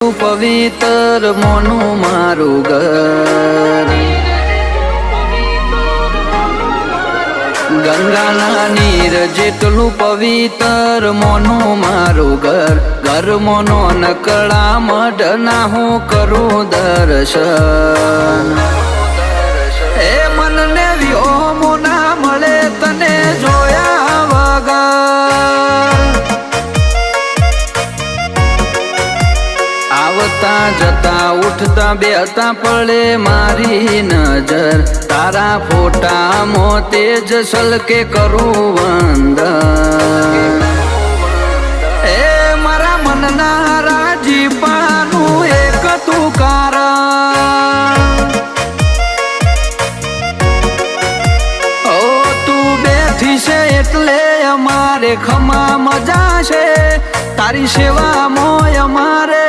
પવિત્ર મોનું મારું ઘર, ગંગાના નીર જેટલું પવિત્ર મોનું મારું ઘર, ઘર મોનો નકળા મઢના હું કરું દર્શન. એ મનને વ્યોમો ના મળે તને જોયા વગર, આવતા જતા ઉઠતા બેતા પડે મારી નજર, તારા ફોટામાં તેજ સલકે કરું વંદન. એ મારા મનના રાજીપાનું એક તું કારણ, ઓ તું બેઠી છે એટલે અમારે ખમા મજા છે, તારી સેવા મોય અમારે